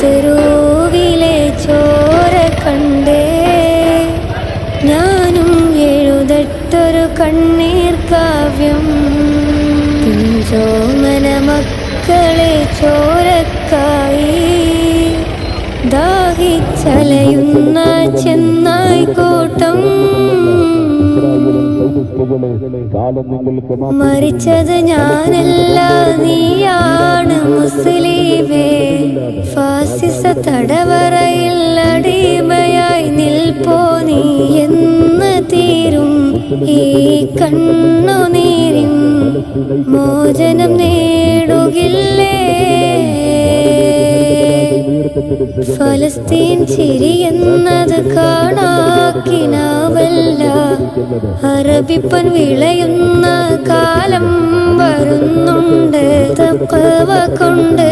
റൗസാത്തുറൂവിലെ ചോര കണ്ടേ ഞാനും എഴുതട്ടൊരു കണ്ണീർ കാവ്യം. പിഞ്ചോമന മക്കളെ ചോരക്കായി ദാഹിച്ചലയുന്ന ചെന്നായി കൂട്ടം. മരിച്ചത് ഞാനല്ല നീയാണ് മുസ്ലിമേ. ഫാസിസ തടവറയിൽ അടിമയായി നിൽപ്പോ നീ എന്ന് തീരും ഈ കണ്ണുനീരിൻ മോചനം നേടുകില്ലേ. ഫലസ്തീൻ ചിരിയെന്നത് കാണാക്കിനാവല്ല. അറബിപ്പൻ വിളയുന്ന കാലം വരുന്നുണ്ട്. തഖ്വ കൊണ്ട്